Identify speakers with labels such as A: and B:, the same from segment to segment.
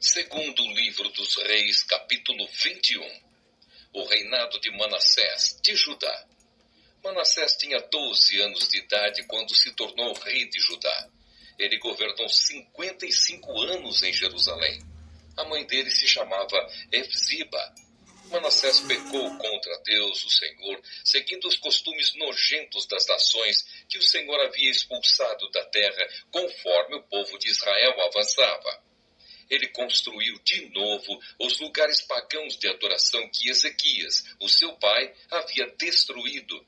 A: Segundo o livro dos Reis, capítulo 21. O reinado de Manassés, de Judá. Manassés tinha 12 anos de idade quando se tornou rei de Judá. Ele governou 55 anos em Jerusalém. A mãe dele se chamava Efziba. Manassés pecou contra Deus, o Senhor, seguindo os costumes nojentos das nações que o Senhor havia expulsado da terra, conforme o povo de Israel avançava. Ele construiu de novo os lugares pagãos de adoração que Ezequias, o seu pai, havia destruído.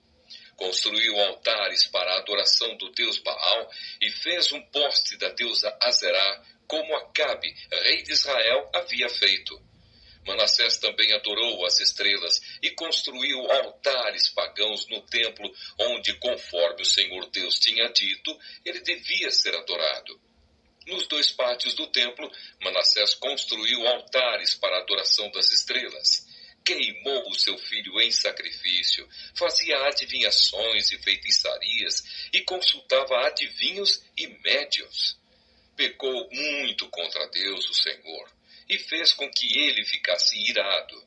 A: Construiu altares para a adoração do deus Baal e fez um poste da deusa Azerá, como Acabe, rei de Israel, havia feito. Manassés também adorou as estrelas e construiu altares pagãos no templo, onde, conforme o Senhor Deus tinha dito, ele devia ser adorado. Nos 2 pátios do templo, Manassés construiu altares para a adoração das estrelas. Queimou o seu filho em sacrifício, fazia adivinhações e feitiçarias e consultava adivinhos e médiuns. Pecou muito contra Deus, o Senhor, e fez com que ele ficasse irado.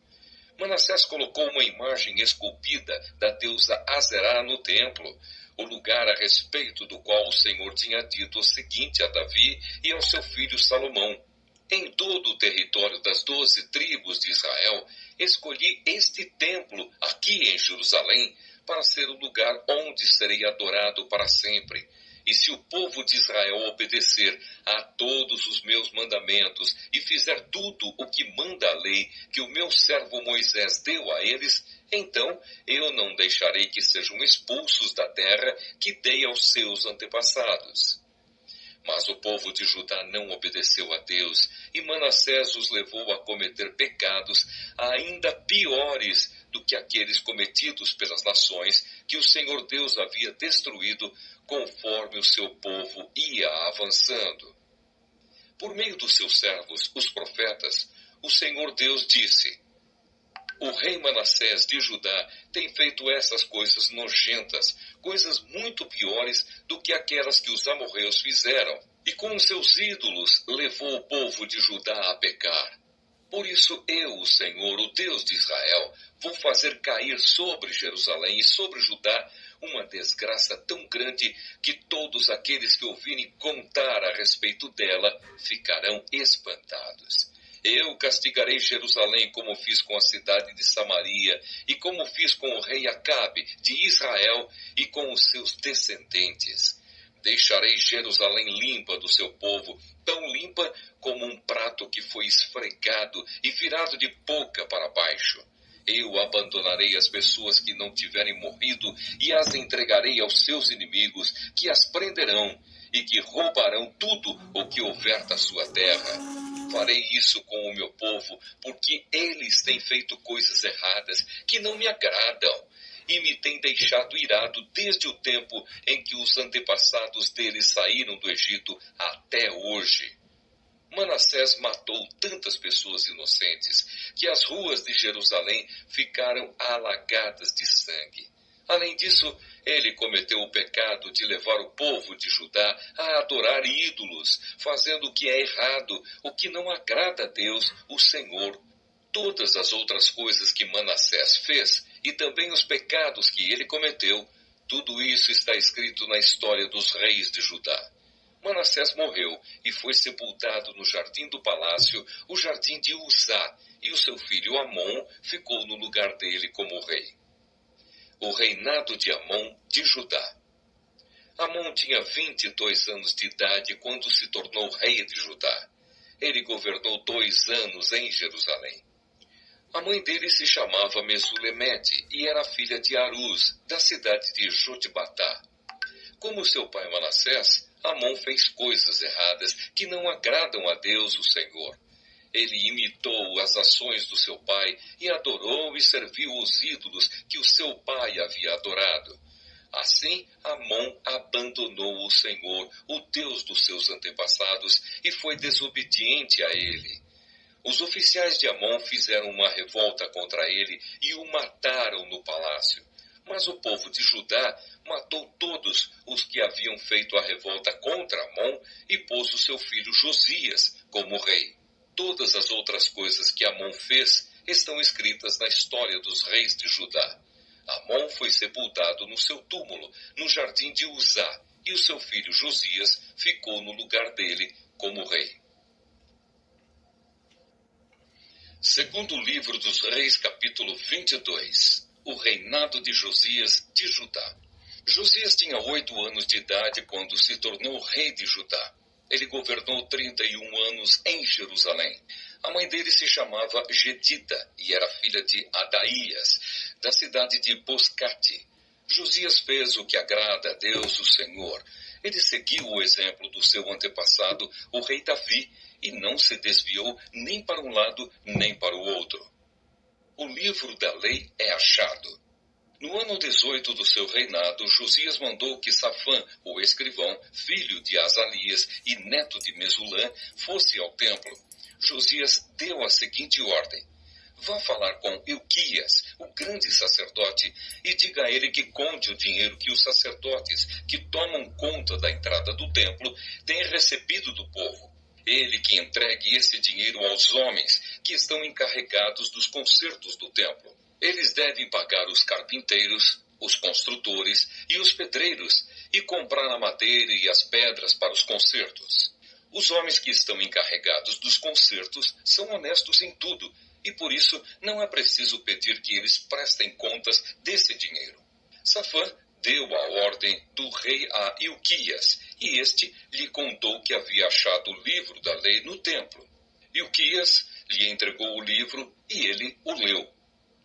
A: Manassés colocou uma imagem esculpida da deusa Azerá no templo, o lugar a respeito do qual o Senhor tinha dito o seguinte a Davi e ao seu filho Salomão: em todo o território das 12 tribos de Israel, escolhi este templo aqui em Jerusalém para ser o lugar onde serei adorado para sempre. E se o povo de Israel obedecer a todos os meus mandamentos e fizer tudo o que manda a lei que o meu servo Moisés deu a eles, então eu não deixarei que sejam expulsos da terra que dei aos seus antepassados. Mas o povo de Judá não obedeceu a Deus, e Manassés os levou a cometer pecados ainda piores do que aqueles cometidos pelas nações que o Senhor Deus havia destruído, conforme o seu povo ia avançando. Por meio dos seus servos, os profetas, o Senhor Deus disse: o rei Manassés de Judá tem feito essas coisas nojentas, coisas muito piores do que aquelas que os amorreus fizeram, e com os seus ídolos levou o povo de Judá a pecar. Por isso eu, o Senhor, o Deus de Israel, vou fazer cair sobre Jerusalém e sobre Judá uma desgraça tão grande que todos aqueles que ouvirem contar a respeito dela ficarão espantados. Eu castigarei Jerusalém como fiz com a cidade de Samaria e como fiz com o rei Acabe de Israel e com os seus descendentes. Deixarei Jerusalém limpa do seu povo, tão limpa como um prato que foi esfregado e virado de boca para baixo. Eu abandonarei as pessoas que não tiverem morrido e as entregarei aos seus inimigos, que as prenderão e que roubarão tudo o que houver da sua terra. Farei isso com o meu povo, porque eles têm feito coisas erradas que não me agradam e me têm deixado irado desde o tempo em que os antepassados deles saíram do Egito até hoje. Manassés matou tantas pessoas inocentes que as ruas de Jerusalém ficaram alagadas de sangue. Além disso, ele cometeu o pecado de levar o povo de Judá a adorar ídolos, fazendo o que é errado, o que não agrada a Deus, o Senhor. Todas as outras coisas que Manassés fez, e também os pecados que ele cometeu, tudo isso está escrito na história dos reis de Judá. Manassés morreu e foi sepultado no jardim do palácio, o jardim de Uzá, e o seu filho Amon ficou no lugar dele como rei. O reinado de Amon de Judá. Amon tinha 22 anos de idade quando se tornou rei de Judá. Ele governou 2 anos em Jerusalém. A mãe dele se chamava Mesulemete e era filha de Aruz, da cidade de Jotbatá. Como seu pai Manassés, Amon fez coisas erradas que não agradam a Deus, o Senhor. Ele imitou as ações do seu pai e adorou e serviu os ídolos que o seu pai havia adorado. Assim, Amon abandonou o Senhor, o Deus dos seus antepassados, e foi desobediente a ele. Os oficiais de Amon fizeram uma revolta contra ele e o mataram no palácio. Mas o povo de Judá matou todos os que haviam feito a revolta contra Amon e pôs o seu filho Josias como rei. Todas as outras coisas que Amon fez estão escritas na história dos reis de Judá. Amon foi sepultado no seu túmulo, no jardim de Uzá, e o seu filho Josias ficou no lugar dele como rei. Segundo livro dos Reis, capítulo 22. O reinado de Josias de Judá. Josias tinha 8 anos de idade quando se tornou rei de Judá. Ele governou 31 anos em Jerusalém. A mãe dele se chamava Gedida e era filha de Adaías, da cidade de Boscate. Josias fez o que agrada a Deus, o Senhor. Ele seguiu o exemplo do seu antepassado, o rei Davi, e não se desviou nem para um lado nem para o outro. O livro da lei é achado. No ano 18 do seu reinado, Josias mandou que Safã, o escrivão, filho de Azalias e neto de Mesulã, fosse ao templo. Josias deu a seguinte ordem: vá falar com Ilquias, o grande sacerdote, e diga a ele que conte o dinheiro que os sacerdotes, que tomam conta da entrada do templo, têm recebido do povo. Ele que entregue esse dinheiro aos homens que estão encarregados dos consertos do templo. Eles devem pagar os carpinteiros, os construtores e os pedreiros e comprar a madeira e as pedras para os consertos. Os homens que estão encarregados dos consertos são honestos em tudo e por isso não é preciso pedir que eles prestem contas desse dinheiro. Safã deu a ordem do rei a Ilquias e este lhe contou que havia achado o livro da lei no templo. Ilquias lhe entregou o livro e ele o leu.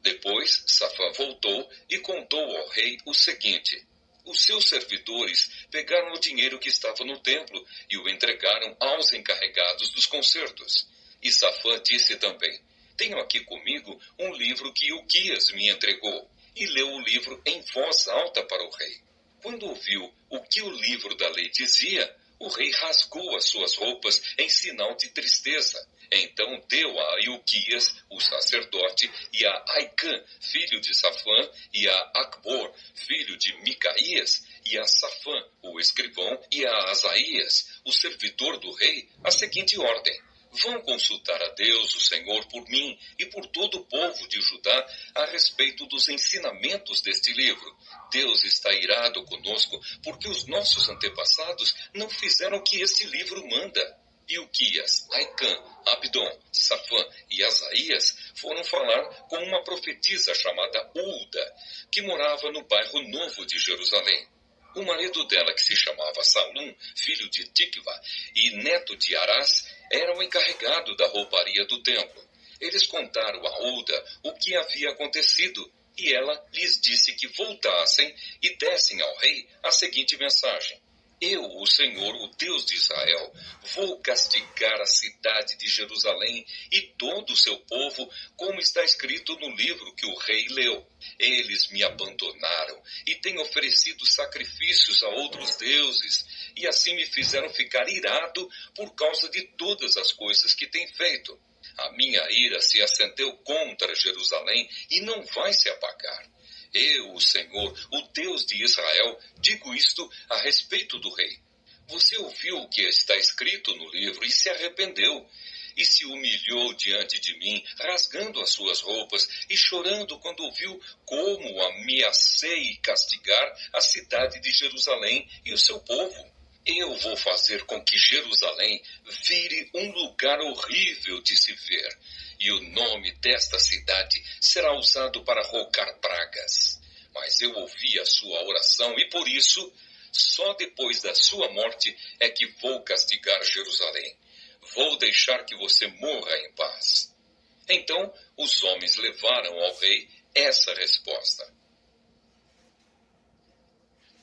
A: Depois, Safã voltou e contou ao rei o seguinte: os seus servidores pegaram o dinheiro que estava no templo e o entregaram aos encarregados dos concertos. E Safã disse também: tenho aqui comigo um livro que Ilquias me entregou. E leu o livro em voz alta para o rei. Quando ouviu o que o livro da lei dizia, o rei rasgou as suas roupas em sinal de tristeza. Então deu a Ilquias, o sacerdote, e a Aicã, filho de Safã, e a Acbor, filho de Micaías, e a Safã, o escrivão, e a Asaías, o servidor do rei, a seguinte ordem: vão consultar a Deus, o Senhor, por mim e por todo o povo de Judá a respeito dos ensinamentos deste livro. Deus está irado conosco porque os nossos antepassados não fizeram o que este livro manda. Ilquias, Aicã, Abdon, Safã e Asaías foram falar com uma profetisa chamada Ulda, que morava no bairro Novo de Jerusalém. O marido dela, que se chamava Salum, filho de Tikva e neto de Arás, era o encarregado da rouparia do templo. Eles contaram a Ulda o que havia acontecido e ela lhes disse que voltassem e dessem ao rei a seguinte mensagem: eu, o Senhor, o Deus de Israel, vou castigar a cidade de Jerusalém e todo o seu povo, como está escrito no livro que o rei leu. Eles me abandonaram e têm oferecido sacrifícios a outros deuses, e assim me fizeram ficar irado por causa de todas as coisas que têm feito. A minha ira se acendeu contra Jerusalém e não vai se apagar. Eu, o Senhor, o Deus de Israel, digo isto a respeito do rei. Você ouviu o que está escrito no livro e se arrependeu, e se humilhou diante de mim, rasgando as suas roupas e chorando quando ouviu como ameacei castigar a cidade de Jerusalém e o seu povo. Eu vou fazer com que Jerusalém vire um lugar horrível de se ver, e o nome desta cidade será usado para rogar pragas. Mas eu ouvi a sua oração e por isso, só depois da sua morte é que vou castigar Jerusalém. Vou deixar que você morra em paz. Então os homens levaram ao rei essa resposta.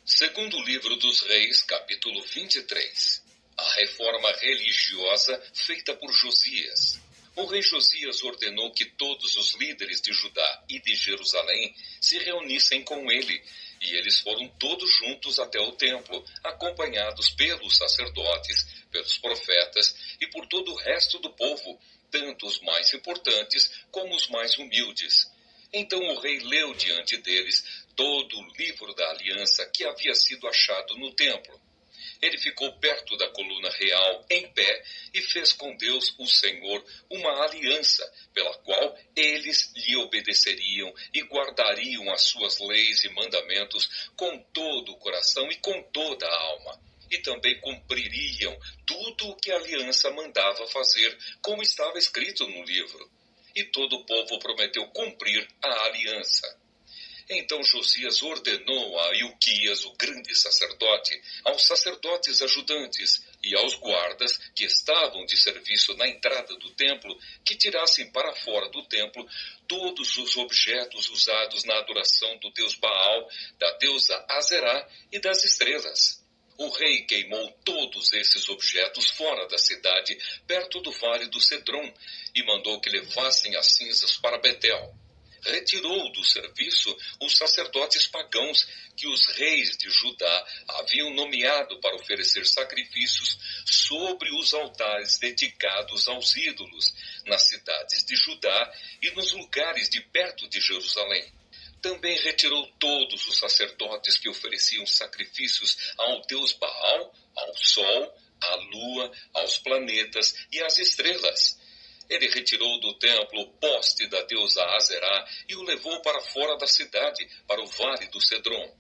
A: Segundo livro dos Reis, capítulo 23. A reforma religiosa feita por Josias. O rei Josias ordenou que todos os líderes de Judá e de Jerusalém se reunissem com ele, e eles foram todos juntos até o templo, acompanhados pelos sacerdotes, pelos profetas e por todo o resto do povo, tanto os mais importantes como os mais humildes. Então o rei leu diante deles todo o livro da aliança que havia sido achado no templo. Ele ficou perto da coluna real, em pé, e fez com Deus, o Senhor, uma aliança, pela qual eles lhe obedeceriam e guardariam as suas leis e mandamentos com todo o coração e com toda a alma. E também cumpririam tudo o que a aliança mandava fazer, como estava escrito no livro. E todo o povo prometeu cumprir a aliança. Então Josias ordenou a Ilquias, o grande sacerdote, aos sacerdotes ajudantes e aos guardas que estavam de serviço na entrada do templo, que tirassem para fora do templo todos os objetos usados na adoração do deus Baal, da deusa Azerá e das estrelas. O rei queimou todos esses objetos fora da cidade, perto do vale do Cedron, e mandou que levassem as cinzas para Betel. Retirou do serviço os sacerdotes pagãos que os reis de Judá haviam nomeado para oferecer sacrifícios sobre os altares dedicados aos ídolos, nas cidades de Judá e nos lugares de perto de Jerusalém. Também retirou todos os sacerdotes que ofereciam sacrifícios ao deus Baal, ao sol, à lua, aos planetas e às estrelas. Ele retirou do templo o poste da deusa Azerá e o levou para fora da cidade, para o vale do Cedron.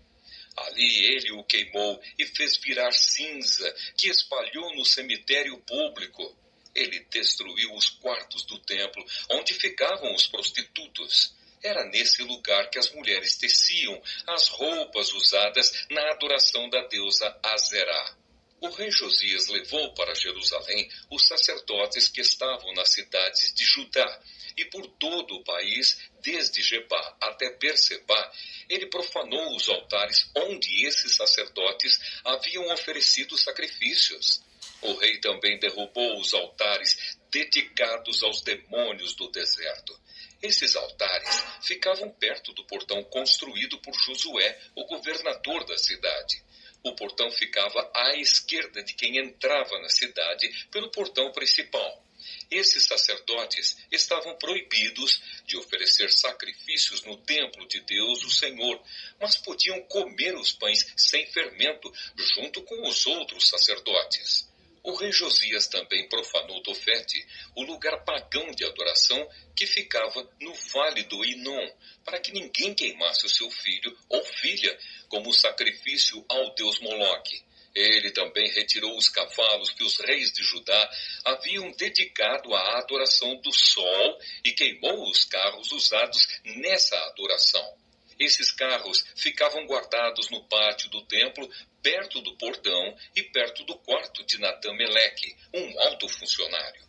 A: Ali ele o queimou e fez virar cinza, que espalhou no cemitério público. Ele destruiu os quartos do templo, onde ficavam os prostitutos. Era nesse lugar que as mulheres teciam as roupas usadas na adoração da deusa Azerá. O rei Josias levou para Jerusalém os sacerdotes que estavam nas cidades de Judá, e por todo o país, desde Jebá até Bersebá, ele profanou os altares onde esses sacerdotes haviam oferecido sacrifícios. O rei também derrubou os altares dedicados aos demônios do deserto. Esses altares ficavam perto do portão construído por Josué, o governador da cidade. O portão ficava à esquerda de quem entrava na cidade pelo portão principal. Esses sacerdotes estavam proibidos de oferecer sacrifícios no templo de Deus, o Senhor, mas podiam comer os pães sem fermento junto com os outros sacerdotes. O rei Josias também profanou Tofete, o lugar pagão de adoração que ficava no vale do Inom, para que ninguém queimasse o seu filho ou filha como sacrifício ao deus Moloque. Ele também retirou os cavalos que os reis de Judá haviam dedicado à adoração do sol e queimou os carros usados nessa adoração. Esses carros ficavam guardados no pátio do templo, perto do portão e perto do quarto de Natã-Meleque, um alto funcionário.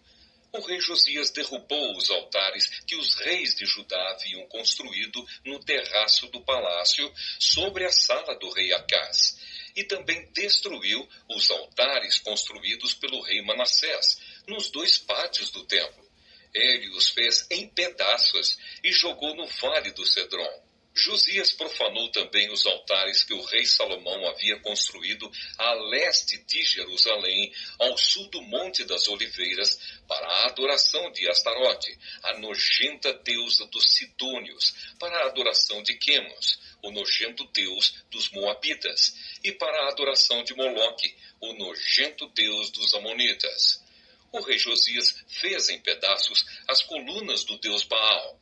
A: O rei Josias derrubou os altares que os reis de Judá haviam construído no terraço do palácio sobre a sala do rei Acás, e também destruiu os altares construídos pelo rei Manassés nos dois pátios do templo. Ele os fez em pedaços e jogou no vale do Cedron. Josias profanou também os altares que o rei Salomão havia construído a leste de Jerusalém, ao sul do Monte das Oliveiras, para a adoração de Astarote, a nojenta deusa dos Sidônios, para a adoração de Quemos, o nojento deus dos Moabitas, e para a adoração de Moloque, o nojento deus dos Amonitas. O rei Josias fez em pedaços as colunas do deus Baal,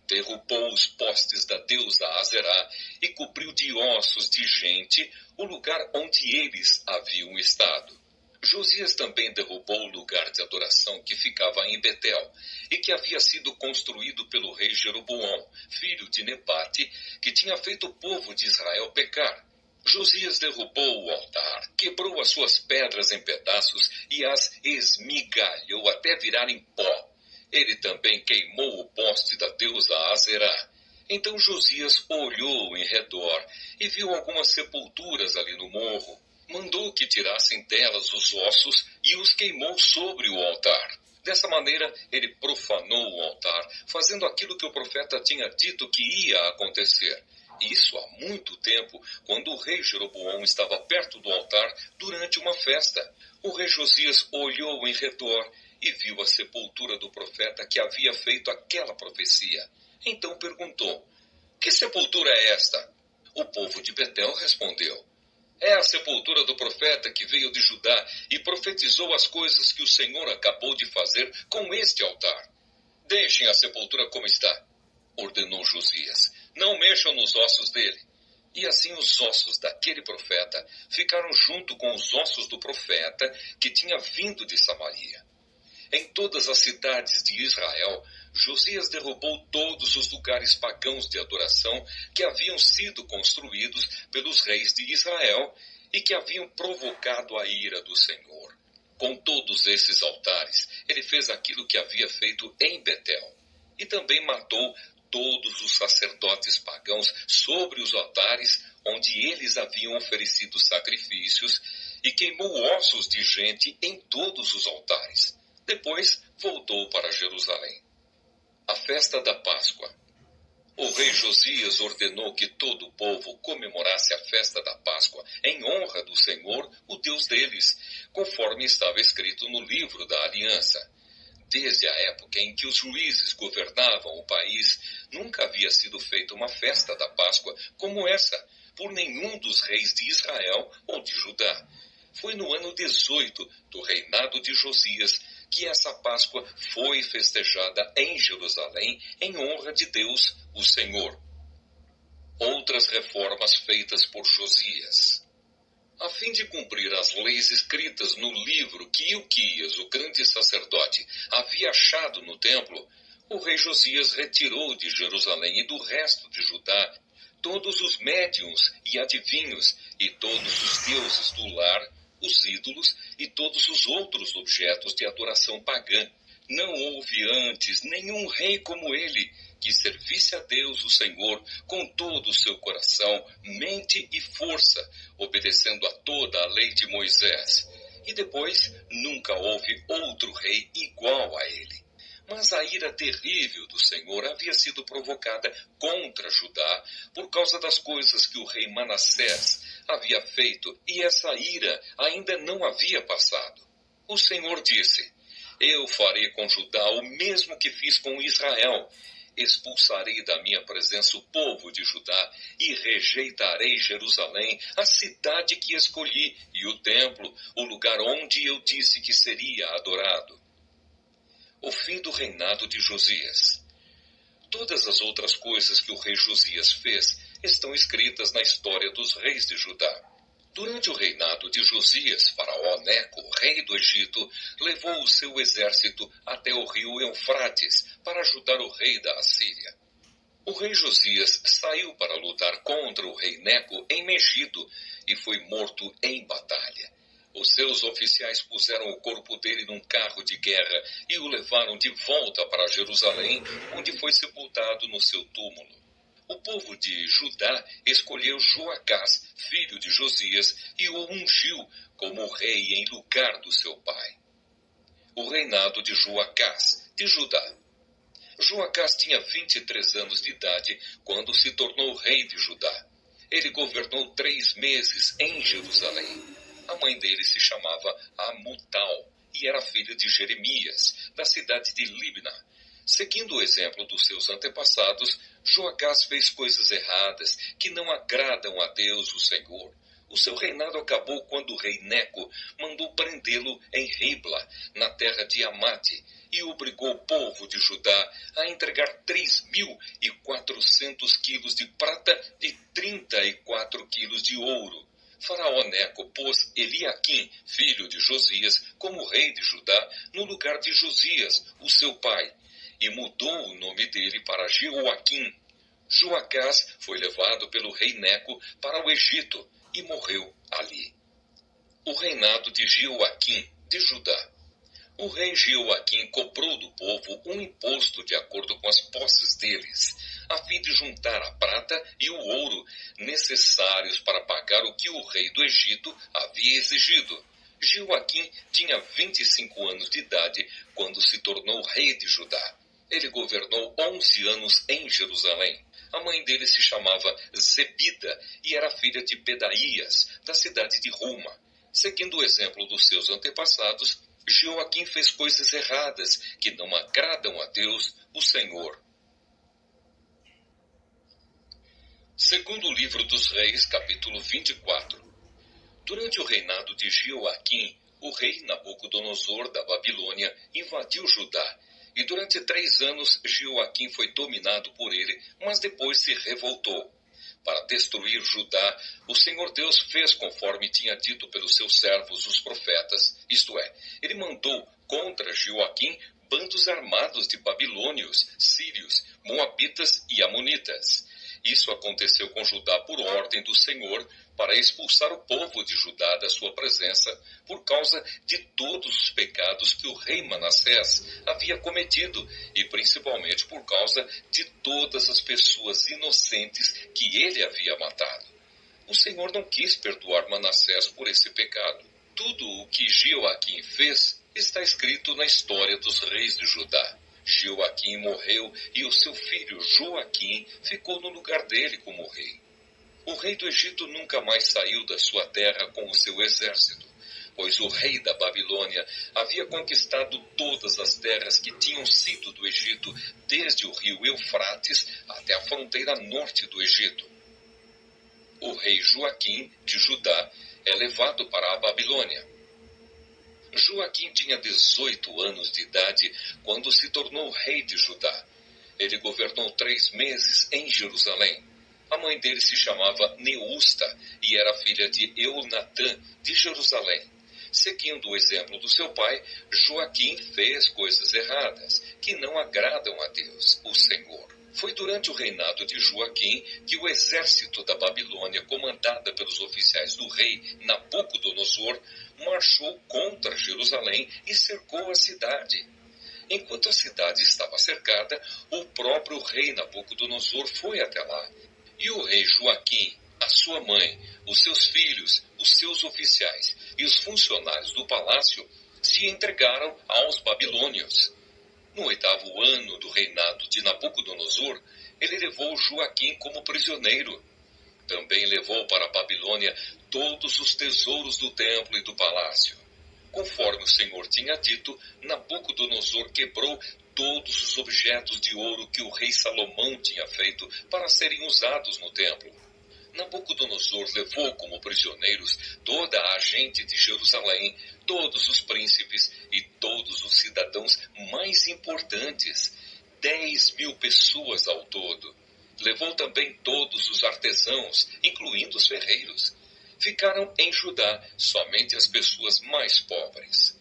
A: derrubou os postes da deusa Azerá e cobriu de ossos de gente o lugar onde eles haviam estado. Josias também derrubou o lugar de adoração que ficava em Betel e que havia sido construído pelo rei Jeroboão, filho de Nebate, que tinha feito o povo de Israel pecar. Josias derrubou o altar, quebrou as suas pedras em pedaços e as esmigalhou até virarem pó. Ele também queimou o poste da deusa Azerá. Então Josias olhou em redor e viu algumas sepulturas ali no morro. Mandou que tirassem delas os ossos e os queimou sobre o altar. Dessa maneira, ele profanou o altar, fazendo aquilo que o profeta tinha dito que ia acontecer. Isso há muito tempo, quando o rei Jeroboão estava perto do altar durante uma festa. O rei Josias olhou em redor e viu a sepultura do profeta que havia feito aquela profecia. Então perguntou: que sepultura é esta? O povo de Betel respondeu: É a sepultura do profeta que veio de Judá e profetizou as coisas que o Senhor acabou de fazer com este altar. Deixem a sepultura como está, ordenou Josias. Não mexam nos ossos dele. E assim os ossos daquele profeta ficaram junto com os ossos do profeta que tinha vindo de Samaria. Em todas as cidades de Israel, Josias derrubou todos os lugares pagãos de adoração que haviam sido construídos pelos reis de Israel e que haviam provocado a ira do Senhor. Com todos esses altares, ele fez aquilo que havia feito em Betel. E também matou todos os sacerdotes pagãos sobre os altares onde eles haviam oferecido sacrifícios e queimou ossos de gente em todos os altares. Depois voltou para Jerusalém. A festa da Páscoa. O rei Josias ordenou que todo o povo comemorasse a festa da Páscoa em honra do Senhor, o Deus deles, conforme estava escrito no livro da aliança. Desde a época em que os juízes governavam o país, nunca havia sido feita uma festa da Páscoa como essa, por nenhum dos reis de Israel ou de Judá. Foi no ano 18 do reinado de Josias que essa Páscoa foi festejada em Jerusalém em honra de Deus, o Senhor. Outras reformas feitas por Josias. A fim de cumprir as leis escritas no livro que Ilquias, o grande sacerdote, havia achado no templo, o rei Josias retirou de Jerusalém e do resto de Judá todos os médiuns e adivinhos e todos os deuses do lar, os ídolos e todos os outros objetos de adoração pagã. Não houve antes nenhum rei como ele, que servisse a Deus o Senhor com todo o seu coração, mente e força, obedecendo a toda a lei de Moisés. E depois nunca houve outro rei igual a ele. Mas a ira terrível do Senhor havia sido provocada contra Judá por causa das coisas que o rei Manassés havia feito, e essa ira ainda não havia passado. O Senhor disse: Eu farei com Judá o mesmo que fiz com Israel. Expulsarei da minha presença o povo de Judá e rejeitarei Jerusalém, a cidade que escolhi, e o templo, o lugar onde eu disse que seria adorado. O fim do reinado de Josias. Todas as outras coisas que o rei Josias fez estão escritas na história dos reis de Judá. Durante o reinado de Josias, Faraó Neco, rei do Egito, levou o seu exército até o rio Eufrates para ajudar o rei da Assíria. O rei Josias saiu para lutar contra o rei Neco em Megido e foi morto em batalha. Os seus oficiais puseram o corpo dele num carro de guerra e o levaram de volta para Jerusalém, onde foi sepultado no seu túmulo. O povo de Judá escolheu Joacás, filho de Josias, e o ungiu como rei em lugar do seu pai. O reinado de Joacás, de Judá. Joacás tinha 23 anos de idade quando se tornou rei de Judá. Ele governou 3 meses em Jerusalém. A mãe dele se chamava Amutal e era filha de Jeremias, da cidade de Libna. Seguindo o exemplo dos seus antepassados, Joacás fez coisas erradas que não agradam a Deus, o Senhor. O seu reinado acabou quando o rei Neco mandou prendê-lo em Ribla, na terra de Amate, e obrigou o povo de Judá a entregar 3.400 quilos de prata e 34 quilos de ouro. Faraó Neco pôs Eliaquim, filho de Josias, como rei de Judá, no lugar de Josias, o seu pai, e mudou o nome dele para Jeoaquim. Joacás foi levado pelo rei Neco para o Egito e morreu ali. O reinado de Jeoaquim, de Judá. O rei Jeoaquim cobrou do povo um imposto de acordo com as posses deles, a fim de juntar a prata e o ouro necessários para pagar o que o rei do Egito havia exigido. Jeoaquim tinha 25 anos de idade quando se tornou rei de Judá. Ele governou 11 anos em Jerusalém. A mãe dele se chamava Zebida e era filha de Pedaías, da cidade de Ruma. Seguindo o exemplo dos seus antepassados, Jeoaquim fez coisas erradas que não agradam a Deus, o Senhor. Segundo o livro dos Reis, capítulo 24. Durante o reinado de Jeoaquim, o rei Nabucodonosor da Babilônia invadiu Judá, e durante 3 anos Jeoaquim foi dominado por ele, mas depois se revoltou. Para destruir Judá, o Senhor Deus fez conforme tinha dito pelos seus servos, os profetas, isto é, ele mandou contra Jeoaquim bandos armados de babilônios, sírios, moabitas e amonitas. Isso aconteceu com Judá por ordem do Senhor, para expulsar o povo de Judá da sua presença, por causa de todos os pecados que o rei Manassés havia cometido, e principalmente por causa de todas as pessoas inocentes que ele havia matado. O Senhor não quis perdoar Manassés por esse pecado. Tudo o que Jeoaquim fez está escrito na história dos reis de Judá. Jeoaquim morreu e o seu filho Joaquim ficou no lugar dele como rei. O rei do Egito nunca mais saiu da sua terra com o seu exército, pois o rei da Babilônia havia conquistado todas as terras que tinham sido do Egito, desde o rio Eufrates até a fronteira norte do Egito. O rei Joaquim de Judá é levado para a Babilônia. Joaquim tinha 18 anos de idade quando se tornou rei de Judá. Ele governou 3 meses em Jerusalém. A mãe dele se chamava Neusta e era filha de Eunatã, de Jerusalém. Seguindo o exemplo do seu pai, Joaquim fez coisas erradas, que não agradam a Deus, o Senhor. Foi durante o reinado de Joaquim que o exército da Babilônia, comandada pelos oficiais do rei Nabucodonosor, marchou contra Jerusalém e cercou a cidade. Enquanto a cidade estava cercada, o próprio rei Nabucodonosor foi até lá. E o rei Joaquim, a sua mãe, os seus filhos, os seus oficiais e os funcionários do palácio se entregaram aos babilônios. No 8º ano do reinado de Nabucodonosor, ele levou Joaquim como prisioneiro. Também levou para a Babilônia todos os tesouros do templo e do palácio. Conforme o Senhor tinha dito, Nabucodonosor quebrou todos os objetos de ouro que o rei Salomão tinha feito para serem usados no templo. Nabucodonosor levou como prisioneiros toda a gente de Jerusalém, todos os príncipes e todos os cidadãos mais importantes, 10.000 pessoas ao todo. Levou também todos os artesãos, incluindo os ferreiros. Ficaram em Judá somente as pessoas mais pobres.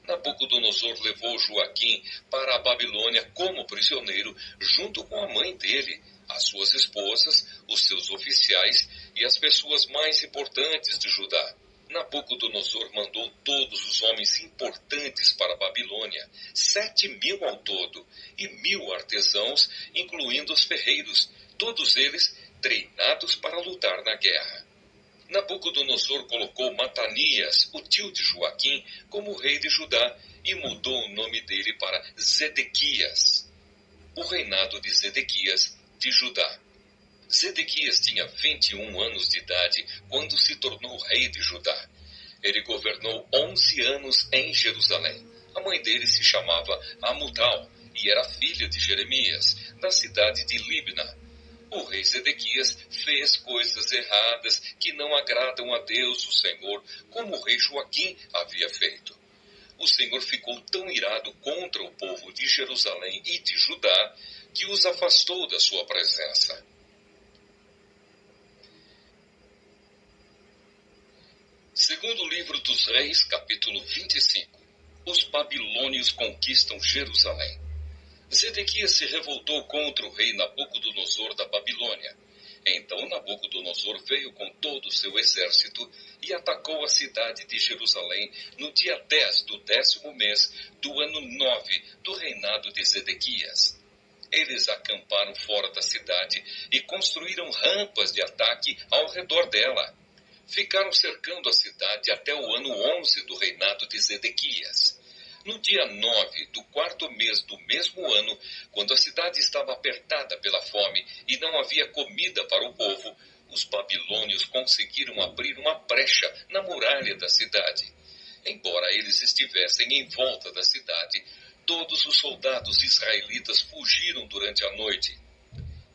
A: Nabucodonosor levou Joaquim para a Babilônia como prisioneiro, junto com a mãe dele, as suas esposas, os seus oficiais e as pessoas mais importantes de Judá. Nabucodonosor mandou todos os homens importantes para a Babilônia, 7.000 ao todo, e 1.000 artesãos, incluindo os ferreiros, todos eles treinados para lutar na guerra. Nabucodonosor colocou Matanias, o tio de Joaquim, como rei de Judá e mudou o nome dele para Zedequias. O reinado de Zedequias de Judá. Zedequias tinha 21 anos de idade quando se tornou rei de Judá. Ele governou 11 anos em Jerusalém. A mãe dele se chamava Amutal e era filha de Jeremias, da cidade de Libna. O rei Zedequias fez coisas erradas que não agradam a Deus, o Senhor, como o rei Joaquim havia feito. O Senhor ficou tão irado contra o povo de Jerusalém e de Judá que os afastou da sua presença. Segundo livro dos Reis, capítulo 25. Os babilônios conquistam Jerusalém. Zedequias se revoltou contra o rei Nabucodonosor da Babilônia. Então Nabucodonosor veio com todo o seu exército e atacou a cidade de Jerusalém no dia 10 do 10º mês do ano 9 do reinado de Zedequias. Eles acamparam fora da cidade e construíram rampas de ataque ao redor dela. Ficaram cercando a cidade até o ano 11 do reinado de Zedequias. No dia 9 do 4º mês do mesmo ano, quando a cidade estava apertada pela fome e não havia comida para o povo, os babilônios conseguiram abrir uma brecha na muralha da cidade. Embora eles estivessem em volta da cidade, todos os soldados israelitas fugiram durante a noite.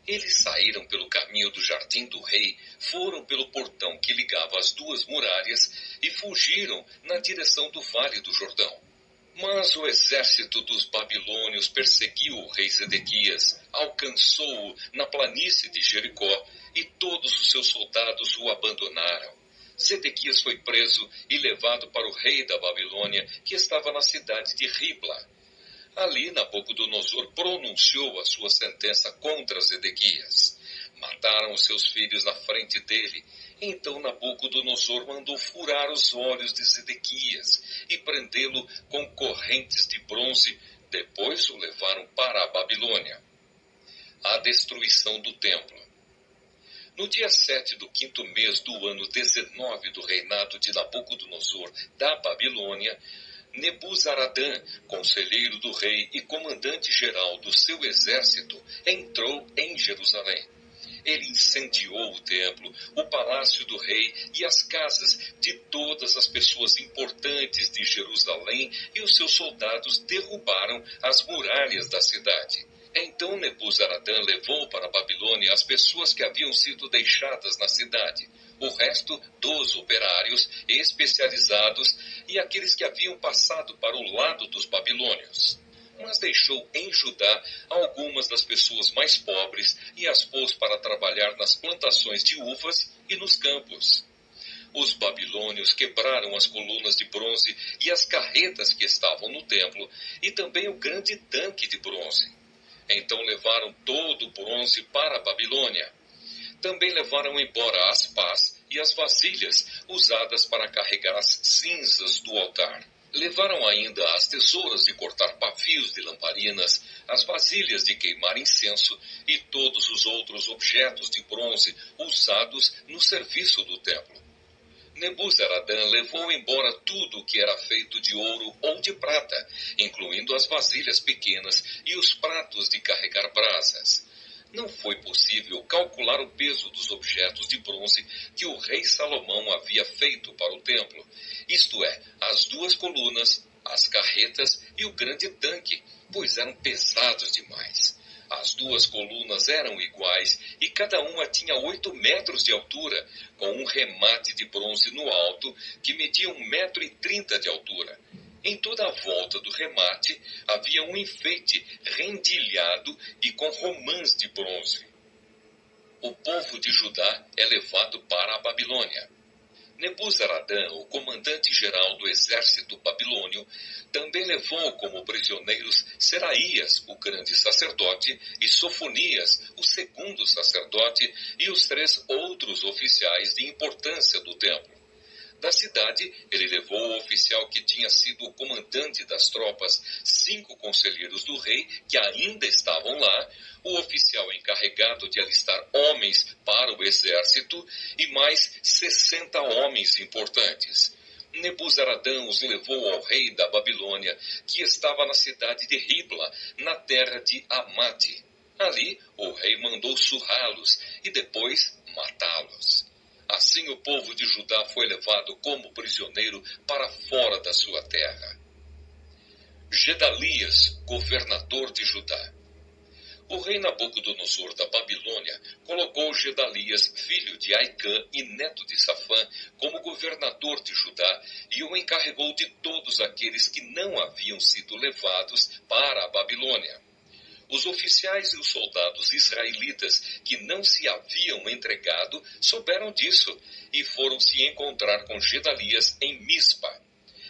A: Eles saíram pelo caminho do jardim do rei, foram pelo portão que ligava as duas muralhas e fugiram na direção do vale do Jordão. Mas o exército dos babilônios perseguiu o rei Zedequias, alcançou-o na planície de Jericó e todos os seus soldados o abandonaram. Zedequias foi preso e levado para o rei da Babilônia, que estava na cidade de Ribla. Ali, Nabucodonosor pronunciou a sua sentença contra Zedequias. Mataram os seus filhos na frente dele. Então Nabucodonosor mandou furar os olhos de Zedequias e prendê-lo com correntes de bronze. Depois o levaram para a Babilônia. A destruição do templo. No dia 7 do 5º mês do ano 19 do reinado de Nabucodonosor da Babilônia, Nebuzaradã, conselheiro do rei e comandante-geral do seu exército, entrou em Jerusalém. Ele incendiou o templo, o palácio do rei e as casas de todas as pessoas importantes de Jerusalém, e os seus soldados derrubaram as muralhas da cidade. Então Nebuzaradã levou para a Babilônia as pessoas que haviam sido deixadas na cidade, o resto dos operários especializados e aqueles que haviam passado para o lado dos babilônios. Mas deixou em Judá algumas das pessoas mais pobres e as pôs para trabalhar nas plantações de uvas e nos campos. Os babilônios quebraram as colunas de bronze e as carretas que estavam no templo, e também o grande tanque de bronze. Então levaram todo o bronze para a Babilônia. Também levaram embora as pás e as vasilhas usadas para carregar as cinzas do altar. Levaram ainda as tesouras de cortar pavios de lamparinas, as vasilhas de queimar incenso e todos os outros objetos de bronze usados no serviço do templo. Nebuzaradã levou embora tudo o que era feito de ouro ou de prata, incluindo as vasilhas pequenas e os pratos de carregar brasas. Não foi possível calcular o peso dos objetos de bronze que o rei Salomão havia feito para o templo, isto é, as duas colunas, as carretas e o grande tanque, pois eram pesados demais. As duas colunas eram iguais e cada uma tinha 8 metros de altura, com um remate de bronze no alto que media 1,30 m de altura. Em toda a volta do remate havia um enfeite rendilhado e com romãs de bronze. O povo de Judá é levado para a Babilônia. Nebuzaradã, o comandante-geral do exército babilônio, também levou como prisioneiros Seraías, o grande sacerdote, e Sofonias, o segundo sacerdote, e os 3 outros oficiais de importância do templo. Da cidade, ele levou o oficial que tinha sido o comandante das tropas, 5 conselheiros do rei que ainda estavam lá, o oficial encarregado de alistar homens para o exército e mais 60 homens importantes. Nebuzaradã os levou ao rei da Babilônia, que estava na cidade de Ribla, na terra de Amate. Ali, o rei mandou surrá-los e depois matá-los. Assim o povo de Judá foi levado como prisioneiro para fora da sua terra. Gedalias, governador de Judá. O rei Nabucodonosor da Babilônia colocou Gedalias, filho de Aicã e neto de Safã, como governador de Judá e o encarregou de todos aqueles que não haviam sido levados para a Babilônia. Os oficiais e os soldados israelitas que não se haviam entregado souberam disso e foram se encontrar com Gedalias em Mispa.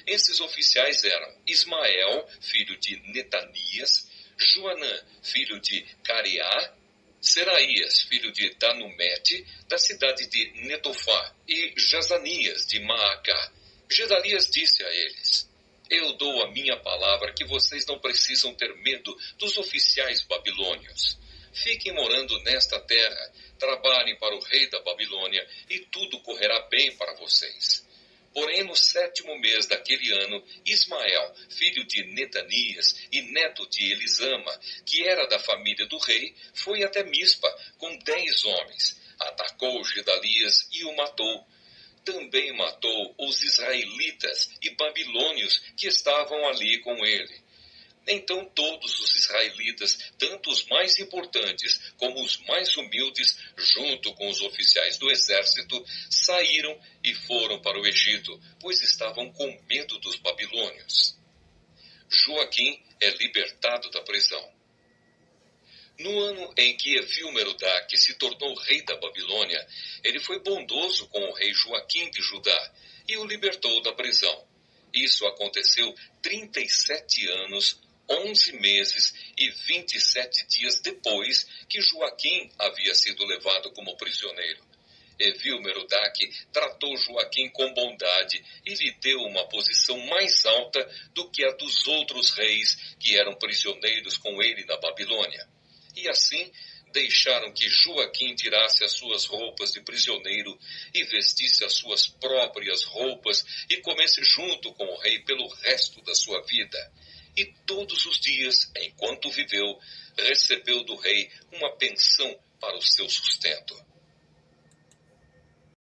A: Esses oficiais eram Ismael, filho de Netanias, Joanã, filho de Careá, Seraías, filho de Tanumete, da cidade de Netofá, e Jazanias, de Maacá. Gedalias disse a eles: eu dou a minha palavra que vocês não precisam ter medo dos oficiais babilônios. Fiquem morando nesta terra, trabalhem para o rei da Babilônia e tudo correrá bem para vocês. Porém, no 7º mês daquele ano, Ismael, filho de Netanias e neto de Elisama, que era da família do rei, foi até Mispa com 10 homens, atacou Gedalias e o matou. Também matou os israelitas e babilônios que estavam ali com ele. Então todos os israelitas, tanto os mais importantes como os mais humildes, junto com os oficiais do exército, saíram e foram para o Egito, pois estavam com medo dos babilônios. Joaquim é libertado da prisão. No ano em que Evil-Merodach se tornou rei da Babilônia, ele foi bondoso com o rei Joaquim de Judá e o libertou da prisão. Isso aconteceu 37 anos, 11 meses e 27 dias depois que Joaquim havia sido levado como prisioneiro. Evil-Merodach tratou Joaquim com bondade e lhe deu uma posição mais alta do que a dos outros reis que eram prisioneiros com ele na Babilônia. E assim deixaram que Joaquim tirasse as suas roupas de prisioneiro e vestisse as suas próprias roupas e comesse junto com o rei pelo resto da sua vida. E todos os dias, enquanto viveu, recebeu do rei uma pensão para o seu sustento.